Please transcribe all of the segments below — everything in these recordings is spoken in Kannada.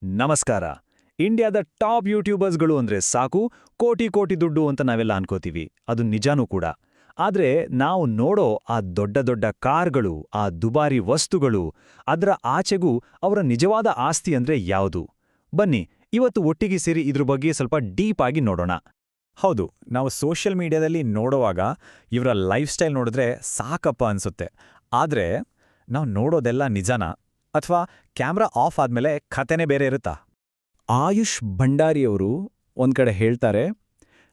ನಮಸ್ಕಾರ. ಇಂಡಿಯಾದ ಟಾಪ್ ಯೂಟ್ಯೂಬರ್ಸ್ಗಳು ಅಂದ್ರೆ ಸಾಕು, ಕೋಟಿ ಕೋಟಿ ದುಡ್ಡು ಅಂತ ನಾವೆಲ್ಲ ಅನ್ಕೋತೀವಿ. ಅದು ನಿಜಾನೂ ಕೂಡ. ಆದ್ರೆ ನಾವು ನೋಡೋ ಆ ದೊಡ್ಡ ದೊಡ್ಡ ಕಾರ್ಗಳು, ಆ ದುಬಾರಿ ವಸ್ತುಗಳು, ಅದ್ರ ಆಚೆಗೂ ಅವರ ನಿಜವಾದ ಆಸ್ತಿ ಅಂದ್ರೆ ಯಾವುದು? ಬನ್ನಿ, ಇವತ್ತು ಒಟ್ಟಿಗೆ ಸೇರಿ ಇದ್ರ ಬಗ್ಗೆ ಸ್ವಲ್ಪ ಡೀಪ್ ಆಗಿ ನೋಡೋಣ. ಹೌದು, ನಾವು ಸೋಷಿಯಲ್ ಮೀಡಿಯಾದಲ್ಲಿ ನೋಡೋವಾಗ ಇವರ ಲೈಫ್ ಸ್ಟೈಲ್ ನೋಡಿದ್ರೆ ಸಾಕಪ್ಪ ಅನ್ಸುತ್ತೆ. ಆದ್ರೆ ನಾವು ನೋಡೋದೆಲ್ಲ ನಿಜನಾ? ಅಥವಾ ಕ್ಯಾಮ್ರಾ ಆಫ್ ಆದ್ಮೇಲೆ ಕಥೆನೇ ಬೇರೆ ಇರುತ್ತಾ? ಆಯುಷ್ ಭಂಡಾರಿಯವರು ಒಂದ್ಕಡೆ ಹೇಳ್ತಾರೆ,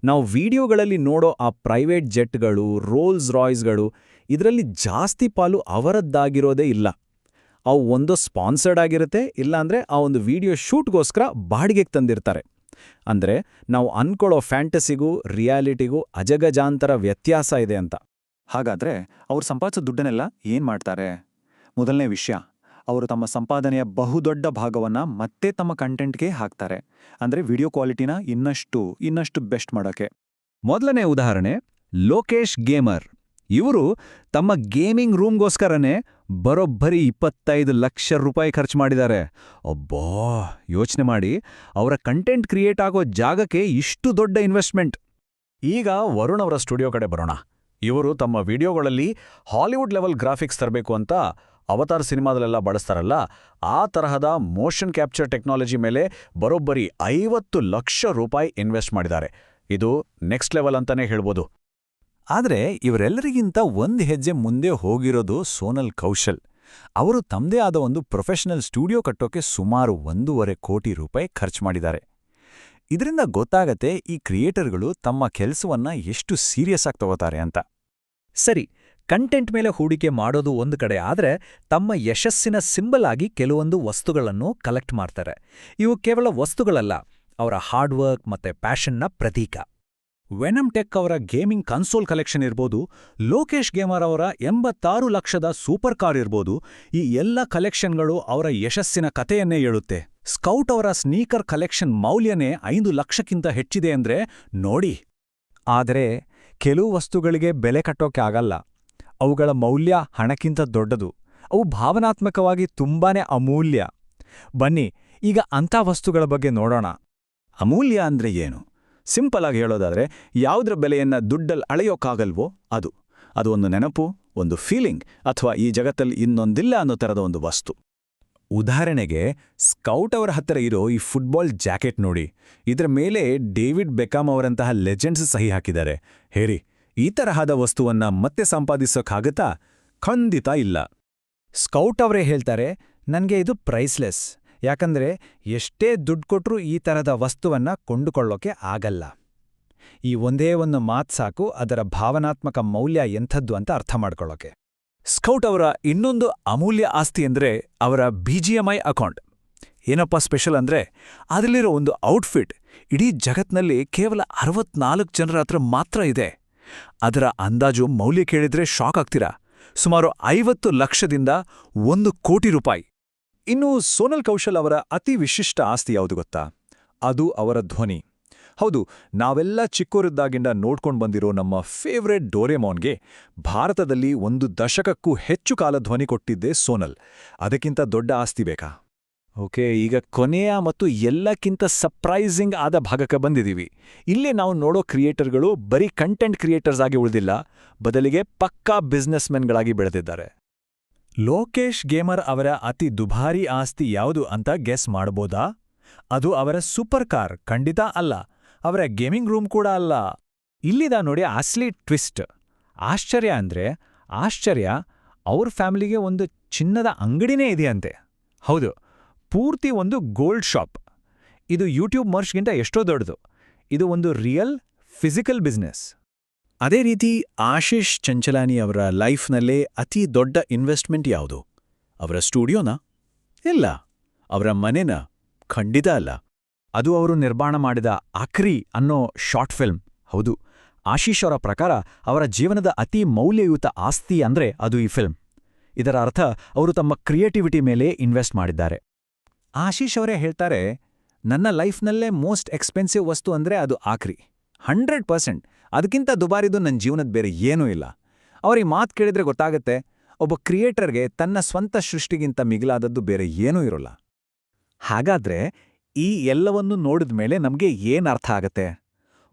ನಾವು ವಿಡಿಯೋಗಳಲ್ಲಿ ನೋಡೋ ಆ ಪ್ರೈವೇಟ್ ಜೆಟ್ಗಳು, ರೋಲ್ಸ್ ರಾಯ್ಸ್ಗಳು, ಇದರಲ್ಲಿ ಜಾಸ್ತಿ ಪಾಲು ಅವರದ್ದಾಗಿರೋದೇ ಇಲ್ಲ. ಅವು ಒಂದೋ ಸ್ಪಾನ್ಸರ್ಡ್ ಆಗಿರುತ್ತೆ, ಇಲ್ಲಾಂದ್ರೆ ಆ ಒಂದು ವಿಡಿಯೋ ಶೂಟ್ಗೋಸ್ಕರ ಬಾಡಿಗೆಗೆ ತಂದಿರ್ತಾರೆ. ಅಂದ್ರೆ ನಾವು ಅನ್ಕೊಳ್ಳೋ ಫ್ಯಾಂಟಸಿಗೂ ರಿಯಾಲಿಟಿಗೂ ಅಜಗಜಾಂತರ ವ್ಯತ್ಯಾಸ ಇದೆ ಅಂತ. ಹಾಗಾದ್ರೆ ಅವ್ರು ಸಂಪಾದಿಸೋ ದುಡ್ಡನ್ನೆಲ್ಲ ಏನ್ ಮಾಡ್ತಾರೆ? ಮೊದಲನೇ ವಿಷಯ, ಅವರು ತಮ್ಮ ಸಂಪಾದನೆಯ ಬಹುದೊಡ್ಡ ಭಾಗವನ್ನ ಮತ್ತೆ ತಮ್ಮ ಕಂಟೆಂಟ್ಗೆ ಹಾಕ್ತಾರೆ. ಅಂದ್ರೆ ವಿಡಿಯೋ ಕ್ವಾಲಿಟಿನ ಇನ್ನಷ್ಟು ಬೆಸ್ಟ್ ಮಾಡೋಕೆ. ಮೊದಲನೇ ಉದಾಹರಣೆ ಲೋಕೇಶ್ ಗೇಮರ್. ಇವರು ತಮ್ಮ ಗೇಮಿಂಗ್ ರೂಮ್ಗೋಸ್ಕರನೇ ಬರೋಬ್ಬರಿ 25 ಲಕ್ಷ ರೂಪಾಯಿ ಖರ್ಚು ಮಾಡಿದ್ದಾರೆ. ಅಬ್ಬಾ, ಯೋಚನೆ ಮಾಡಿ, ಅವರ ಕಂಟೆಂಟ್ ಕ್ರಿಯೇಟ್ ಆಗೋ ಜಾಗಕ್ಕೆ ಇಷ್ಟು ದೊಡ್ಡ ಇನ್ವೆಸ್ಟ್ಮೆಂಟ್. ಈಗ ವರುಣ್ ಅವರ ಸ್ಟುಡಿಯೋ ಕಡೆ ಬರೋಣ. ಇವರು ತಮ್ಮ ವಿಡಿಯೋಗಳಲ್ಲಿ ಹಾಲಿವುಡ್ ಲೆವೆಲ್ ಗ್ರಾಫಿಕ್ಸ್ ತರಬೇಕು ಅಂತ ಅವತಾರ್ ಸಿನಿಮಾದಲ್ಲೆಲ್ಲ ಬಳಸ್ತಾರಲ್ಲ, ಆ ತರಹದ ಮೋಷನ್ ಕ್ಯಾಪ್ಚರ್ ಟೆಕ್ನಾಲಜಿ ಮೇಲೆ ಬರೋಬ್ಬರಿ 50 ಲಕ್ಷ ರೂಪಾಯಿ ಇನ್ವೆಸ್ಟ್ ಮಾಡಿದ್ದಾರೆ. ಇದು ನೆಕ್ಸ್ಟ್ ಲೆವೆಲ್ ಅಂತಾನೆ ಹೇಳ್ಬೋದು. ಆದ್ರೆ ಇವರೆಲ್ಲರಿಗಿಂತ ಒಂದು ಹೆಜ್ಜೆ ಮುಂದೆ ಹೋಗಿರೋದು ಸೋನಲ್ ಕೌಶಲ್. ಅವರು ತಮ್ಮದೇ ಆದ ಒಂದು ಪ್ರೊಫೆಷನಲ್ ಸ್ಟುಡಿಯೋ ಕಟ್ಟೋಕೆ ಸುಮಾರು 1.5 ಕೋಟಿ ರೂಪಾಯಿ ಖರ್ಚು ಮಾಡಿದ್ದಾರೆ. ಇದರಿಂದ ಗೊತ್ತಾಗತ್ತೆ ಈ ಕ್ರಿಯೇಟರ್ಗಳು ತಮ್ಮ ಕೆಲಸವನ್ನ ಎಷ್ಟು ಸೀರಿಯಸ್ ಆಗಿ ತಗೋತಾರೆ ಅಂತ. ಸರಿ, ಕಂಟೆಂಟ್ ಮೇಲೆ ಹೂಡಿಕೆ ಮಾಡೋದು ಒಂದು ಕಡೆ ಆದ್ರೆ, ತಮ್ಮ ಯಶಸ್ಸಿನ ಸಿಂಬಲ್ ಆಗಿ ಕೆಲವೊಂದು ವಸ್ತುಗಳನ್ನು ಕಲೆಕ್ಟ್ ಮಾಡ್ತಾರೆ. ಇವು ಕೇವಲ ವಸ್ತುಗಳಲ್ಲ, ಅವರ ಹಾರ್ಡ್ ವರ್ಕ್ ಮತ್ತೆ ಪ್ಯಾಷನ್ನ ಪ್ರತೀಕ. ವೆನಮ್ ಟೆಕ್ ಅವರ ಗೇಮಿಂಗ್ ಕನ್ಸೋಲ್ ಕಲೆಕ್ಷನ್ ಇರ್ಬೋದು, ಲೋಕೇಶ್ ಗೇಮರ್ ಅವರ 86 ಲಕ್ಷದ ಸೂಪರ್ ಕಾರ್ ಇರ್ಬೋದು, ಈ ಎಲ್ಲ ಕಲೆಕ್ಷನ್ಗಳು ಅವರ ಯಶಸ್ಸಿನ ಕಥೆಯನ್ನೇ ಹೇಳುತ್ತೆ. ಸ್ಕೌಟ್ ಅವರ ಸ್ನೀಕರ್ ಕಲೆಕ್ಷನ್ ಮೌಲ್ಯನೇ 5 ಲಕ್ಷಕ್ಕಿಂತ ಹೆಚ್ಚಿದೆ ಅಂದ್ರೆ ನೋಡಿ. ಆದರೆ ಕೆಲವು ವಸ್ತುಗಳಿಗೆ ಬೆಲೆ ಕಟ್ಟೋಕೆ ಆಗಲ್ಲ. ಅವುಗಳ ಮೌಲ್ಯ ಹಣಕ್ಕಿಂತ ದೊಡ್ಡದು. ಅವು ಭಾವನಾತ್ಮಕವಾಗಿ ತುಂಬಾನೇ ಅಮೂಲ್ಯ. ಬನ್ನಿ, ಈಗ ಅಂಥ ವಸ್ತುಗಳ ಬಗ್ಗೆ ನೋಡೋಣ. ಅಮೂಲ್ಯ ಅಂದ್ರೆ ಏನು? ಸಿಂಪಲ್ ಆಗಿ ಹೇಳೋದಾದ್ರೆ, ಯಾವುದ್ರ ಬೆಲೆಯನ್ನ ದುಡ್ಡಲ್ಲಿ ಅಳೆಯೋಕ್ಕಾಗಲ್ವೋ ಅದು ಒಂದು ನೆನಪು, ಒಂದು ಫೀಲಿಂಗ್, ಅಥವಾ ಈ ಜಗತ್ತಲ್ಲಿ ಇನ್ನೊಂದಿಲ್ಲ ಅನ್ನೋ ಥರದ ಒಂದು ವಸ್ತು. ಉದಾಹರಣೆಗೆ, ಸ್ಕೌಟ್ ಅವರ ಹತ್ತಿರ ಇರೋ ಈ ಫುಟ್ಬಾಲ್ ಜಾಕೆಟ್ ನೋಡಿ. ಇದರ ಮೇಲೆ ಡೇವಿಡ್ ಬೆಕಾಮ್ ಅವರಂತಹ ಲೆಜೆಂಡ್ಸ್ ಸಹಿ ಹಾಕಿದ್ದಾರೆ. ಹೇರಿ, ಈ ತರಹದ ವಸ್ತುವನ್ನ ಮತ್ತೆ ಸಂಪಾದಿಸೋಕ್ಕಾಗತ್ತಾ? ಖಂಡಿತ ಇಲ್ಲ. ಸ್ಕೌಟ್ ಅವರೇ ಹೇಳ್ತಾರೆ, ನನ್ಗೆ ಇದು ಪ್ರೈಸ್ಲೆಸ್. ಯಾಕಂದ್ರೆ ಎಷ್ಟೇ ದುಡ್ಡು ಕೊಟ್ರೂ ಈ ತರಹದ ವಸ್ತುವನ್ನ ಕೊಂಡುಕೊಳ್ಳೋಕೆ ಆಗಲ್ಲ. ಈ ಒಂದೇ ಒಂದು ಮಾತು ಸಾಕು ಅದರ ಭಾವನಾತ್ಮಕ ಮೌಲ್ಯ ಎಂಥದ್ದು ಅಂತ ಅರ್ಥ ಮಾಡ್ಕೊಳ್ಳೋಕೆ. ಸ್ಕೌಟ್ ಅವರ ಇನ್ನೊಂದು ಅಮೂಲ್ಯ ಆಸ್ತಿ ಅಂದ್ರೆ ಅವರ BGMI ಅಕೌಂಟ್. ಏನಪ್ಪ ಸ್ಪೆಷಲ್ ಅಂದ್ರೆ, ಅದರಲ್ಲಿರೋ ಒಂದು ಔಟ್ಫಿಟ್ ಇಡೀ ಜಗತ್ನಲ್ಲಿ ಕೇವಲ 64 ಜನರ ಹತ್ರ ಮಾತ್ರ ಇದೆ. ಅದರ ಅಂದಾಜು ಮೌಲ್ಯ ಕೇಳಿದ್ರೆ ಶಾಕ್ ಆಗ್ತೀರಾ. ಸುಮಾರು 50 ಲಕ್ಷದಿಂದ 1 ಕೋಟಿ ರೂಪಾಯಿ. ಇನ್ನು ಸೋನಲ್ ಕೌಶಲ್ ಅವರ ಅತಿ ವಿಶಿಷ್ಟ ಆಸ್ತಿ ಯಾವುದು ಗೊತ್ತಾ? ಅದು ಅವರ ಧ್ವನಿ. ಹೌದು, ನಾವೆಲ್ಲ ಚಿಕ್ಕೋರಿದ್ದಾಗಿಂದ ನೋಡ್ಕೊಂಡು ಬಂದಿರೋ ನಮ್ಮ ಫೇವ್ರೆಟ್ ಡೋರೆಮೋನ್ಗೆ ಭಾರತದಲ್ಲಿ 1 ದಶಕಕ್ಕೂ ಹೆಚ್ಚು ಕಾಲ ಧ್ವನಿ ಕೊಟ್ಟಿದ್ದೇ ಸೋನಲ್. ಅದಕ್ಕಿಂತ ದೊಡ್ಡ ಆಸ್ತಿ ಬೇಕಾ? ಓಕೆ, ಈಗ ಕೊನೆಯ ಮತ್ತು ಎಲ್ಲಕ್ಕಿಂತ ಸರ್ಪ್ರೈಸಿಂಗ್ ಆದ ಭಾಗಕ್ಕೆ ಬಂದಿದ್ದೀವಿ. ಇಲ್ಲೇ ನಾವು ನೋಡೋ ಕ್ರಿಯೇಟರ್ಗಳು ಬರೀ ಕಂಟೆಂಟ್ ಕ್ರಿಯೇಟರ್ಸ್ ಆಗಿ ಉಳಿದಿಲ್ಲ, ಬದಲಿಗೆ ಪಕ್ಕಾ ಬಿಸ್ನೆಸ್ಮೆನ್ಗಳಾಗಿ ಬೆಳೆದಿದ್ದಾರೆ. ಲೋಕೇಶ್ ಗೇಮರ್ ಅವರ ಅತಿ ದುಬಾರಿ ಆಸ್ತಿ ಯಾವುದು ಅಂತ ಗೆಸ್ ಮಾಡ್ಬೋದಾ? ಅದು ಅವರ ಸೂಪರ್ ಕಾರ್ ಖಂಡಿತ ಅಲ್ಲ. ಅವರ ಗೇಮಿಂಗ್ ರೂಮ್ ಕೂಡ ಅಲ್ಲ. ಇಲ್ಲಿದ ನೋಡಿ ಅಸ್ಲಿ ಟ್ವಿಸ್ಟ್. ಆಶ್ಚರ್ಯ, ಅವ್ರ ಫ್ಯಾಮಿಲಿಗೆ ಒಂದು ಚಿನ್ನದ ಅಂಗಡಿನೇ ಇದೆಯಂತೆ. ಹೌದು, ಪೂರ್ತಿ ಒಂದು ಗೋಲ್ಡ್ ಶಾಪ್. ಇದು ಯೂಟ್ಯೂಬ್ ಮರ್ಚ್ಗಿಂತ ಎಷ್ಟೋ ದೊಡ್ಡದು. ಇದು ಒಂದು ರಿಯಲ್ ಫಿಸಿಕಲ್ ಬಿಸ್ನೆಸ್. ಅದೇ ರೀತಿ ಆಶೀಶ್ ಚಂಚಲಾನಿ ಅವರ ಲೈಫ್ನಲ್ಲೇ ಅತಿ ದೊಡ್ಡ ಇನ್ವೆಸ್ಟ್ಮೆಂಟ್ ಯಾವುದು? ಅವರ ಸ್ಟುಡಿಯೋನಾ? ಇಲ್ಲ. ಅವರ ಮನೆನಾ? ಖಂಡಿತ ಅಲ್ಲ. ಅದು ಅವರು ನಿರ್ಮಾಣ ಮಾಡಿದ ಆಕ್ರಿ ಅನ್ನೋ ಶಾರ್ಟ್ ಫಿಲ್ಮ್. ಹೌದು, ಆಶೀಶ್ ಅವರ ಪ್ರಕಾರ ಅವರ ಜೀವನದ ಅತಿ ಮೌಲ್ಯಯುತ ಆಸ್ತಿ ಅಂದ್ರೆ ಅದು ಈ ಫಿಲ್ಮ್. ಇದರ ಅರ್ಥ ಅವರು ತಮ್ಮ ಕ್ರಿಯೇಟಿವಿಟಿ ಮೇಲೆ ಇನ್ವೆಸ್ಟ್ ಮಾಡಿದ್ದಾರೆ. ಆಶೀಶ್ ಅವರೇ ಹೇಳ್ತಾರೆ, ನನ್ನ ಲೈಫ್ನಲ್ಲೇ ಮೋಸ್ಟ್ ಎಕ್ಸ್ಪೆನ್ಸಿವ್ ವಸ್ತು ಅಂದ್ರೆ ಅದು ಆಕ್ರಿ. 100%. ಅದಕ್ಕಿಂತ ದುಬಾರಿದು ನನ್ನ ಜೀವನದ ಬೇರೆ ಏನೂ ಇಲ್ಲ. ಅವ್ರಿಗೆ ಮಾತು ಕೇಳಿದ್ರೆ ಗೊತ್ತಾಗತ್ತೆ, ಒಬ್ಬ ಕ್ರಿಯೇಟರ್ಗೆ ತನ್ನ ಸ್ವಂತ ಸೃಷ್ಟಿಗಿಂತ ಮಿಗಿಲಾದದ್ದು ಬೇರೆ ಏನೂ ಇರೋಲ್ಲ. ಹಾಗಾದ್ರೆ ಈ ಎಲ್ಲವನ್ನು ನೋಡಿದ ಮೇಲೆ ನಮಗೆ ಏನ್ ಅರ್ಥ ಆಗತ್ತೆ?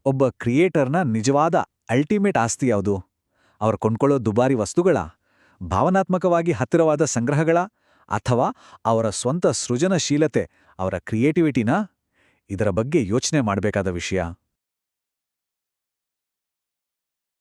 ಒಬ್ಬ ಕ್ರಿಯೇಟರ್ನ ನಿಜವಾದ ಅಲ್ಟಿಮೇಟ್ ಆಸ್ತಿ ಯಾವುದು? ಅವ್ರು ಕೊಂಡ್ಕೊಳ್ಳೋ ದುಬಾರಿ ವಸ್ತುಗಳ, ಭಾವನಾತ್ಮಕವಾಗಿ ಹತ್ತಿರವಾದ ಸಂಗ್ರಹಗಳ, ಅಥವಾ ಅವರ ಸ್ವಂತ ಸೃಜನಶೀಲತೆ, ಅವರ ಕ್ರಿಯೇಟಿವಿಟಿನಾ? ಇದರ ಬಗ್ಗೆ ಯೋಚನೆ ಮಾಡಬೇಕಾದ ವಿಷಯ.